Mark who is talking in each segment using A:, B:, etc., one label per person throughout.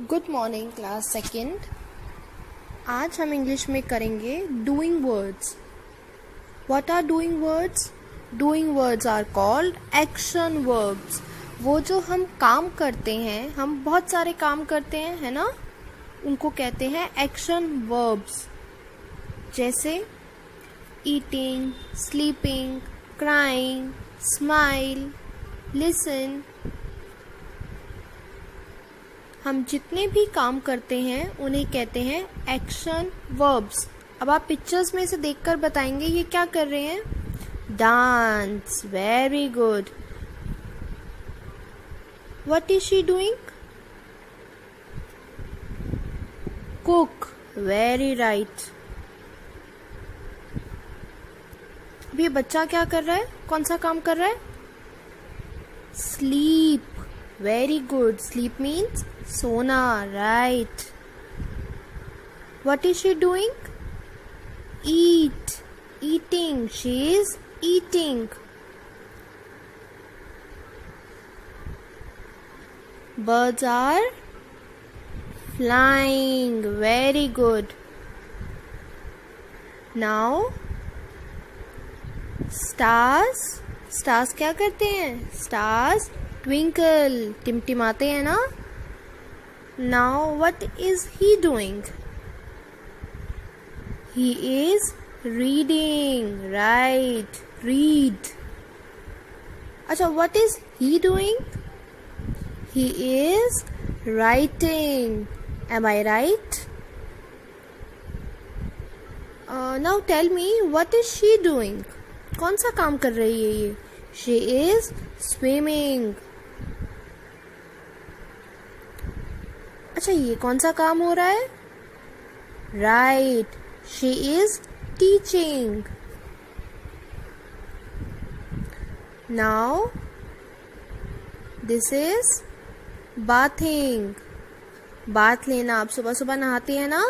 A: Good morning class second. आज हम English में करेंगे doing words. What are doing words? Doing words are called action verbs. वो जो हम काम करते हैं, हम बहुत सारे काम करते हैं, है ना, उनको कहते हैं एक्शन वर्ब्स। जैसे eating, sleeping, crying, smile, listen. हम जितने भी काम करते हैं उन्हें कहते हैं एक्शन वर्ब्स। अब आप पिक्चर्स में से देखकर बताएंगे ये क्या कर रहे हैं। Dance, very good. What is she doing? Cook, very right. अब ये बच्चा क्या कर रहा है? कौन सा काम कर रहा है? Sleep, very good. Sleep means सोना, right. What is she doing? Eat, eating. She is eating. Birds are flying. Very good. Now, stars. Stars क्या करते हैं? Stars twinkle. टिमटिमाते हैं ना? Now what is he doing? He is reading, right? Read. अच्छा, what is he doing? He is writing. Am I right? Now tell me, what is she doing? कौन सा काम कर रही है ये? She is swimming. अच्छा, ये कौन सा काम हो रहा है? Right, she is teaching. Now this is bathing. Bath लेना, आप सुबह सुबह नहाते हैं ना?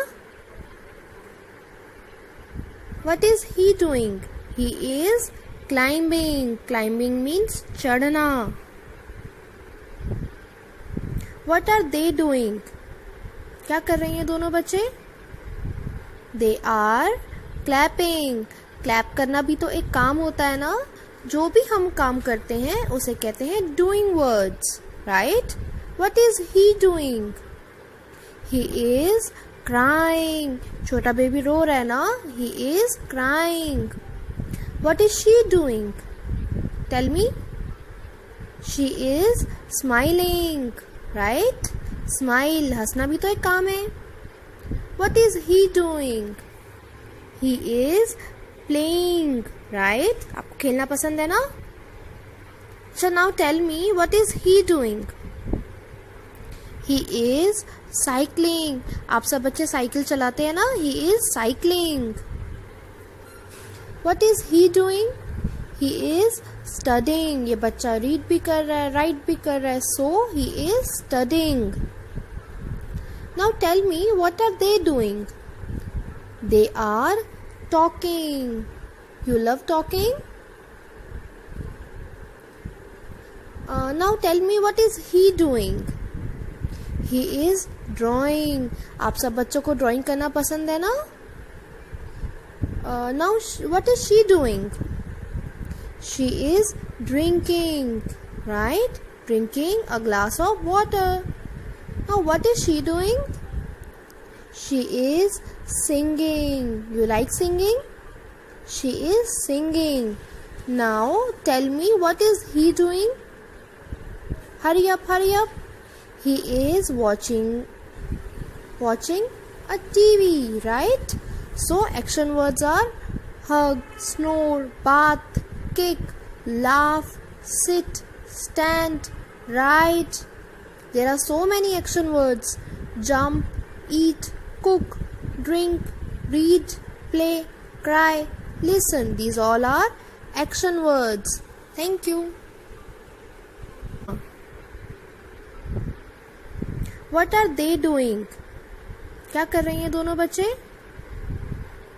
A: What is he doing? He is climbing. Climbing means चढ़ना। What are they doing? क्या कर रही हैं दोनों बच्चे? They are clapping. क्लैप करना भी तो एक काम होता है ना? जो भी हम काम करते हैं उसे कहते हैं doing words, right? What is he doing? He is crying. छोटा बेबी रो रहा है ना? He is crying. What is she doing? Tell me. She is smiling, right? Smile, हंसना भी तो एक काम है। What is he doing? He is playing, right? आपको खेलना पसंद है ना? So now tell me, what is he doing? He is cycling. आप सब बच्चे साइकिल चलाते हैं ना? He is cycling. What is he doing? He is studying. ये बच्चा रीड भी कर रहा है, राइट भी कर रहा है, so he is studying. Now tell me, what are they doing? They are talking. You love talking? Now tell me, what is he doing? He is drawing. आप सब बच्चों को ड्राइंग करना पसंद है ना? Now what is she doing? She is drinking, right? Drinking a glass of water. Now what is she doing? She is singing. You like singing? She is singing. Now tell me, what is he doing? Hurry up, hurry up. He is watching a TV, right? So action words are hug, snore, bath, kick, laugh, sit, stand, write. There are so many action words. Jump, eat, cook, drink, read, play, cry, listen. These all are action words. Thank you. What are they doing? क्या कर रही हैं दोनों बच्चे?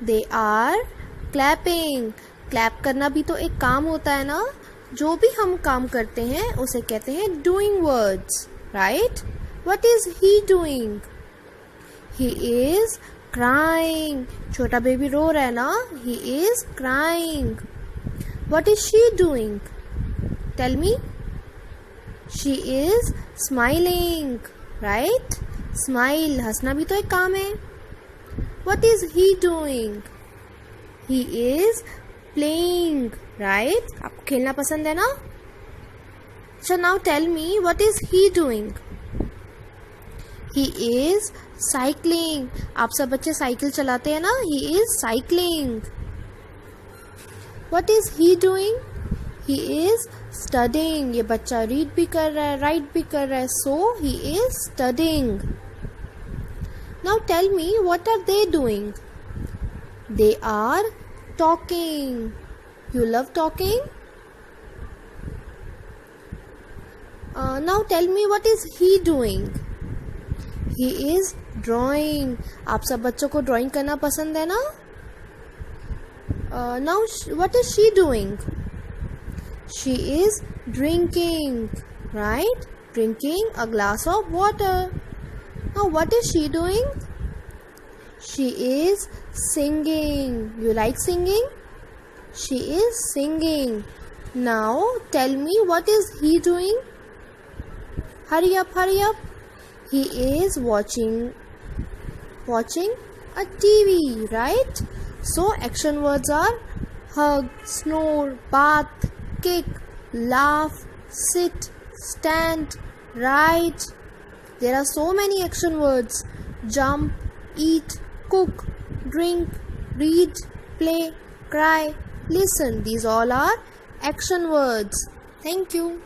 A: They are clapping. Clap करना भी तो एक काम होता है ना? जो भी हम काम करते हैं उसे कहते हैं doing words. Right? What is he doing? He is crying. छोटा बेबी रो रहा है ना. He is crying. What is she doing? Tell me. She is smiling. Right? Smile. हंसना भी तो एक काम है. What is he doing? He is playing. Right? आपको खेलना पसंद है ना? So now tell me, what is he doing? He is cycling. आप सब बच्चे साइकिल चलाते हैं ना? He is cycling. What is he doing? He is studying. ये बच्चा read भी कर रहा है, write भी कर रहा है. So he is studying. Now tell me, what are they doing? They are talking. You love talking? Now tell me, what is he doing? He is drawing. आप सब बच्चों को ड्राइंग करना पसंद है ना? Now what is she doing? She is drinking, right? Drinking a glass of water. Now what is she doing? She is singing. You like singing? She is singing. Now tell me, what is he doing? Hurry up, hurry up. He is watching a TV, right? So action words are hug, snore, bath, kick, laugh, sit, stand, write. There are so many action words. Jump, eat, cook, drink, read, play, cry, listen. These all are action words. Thank you.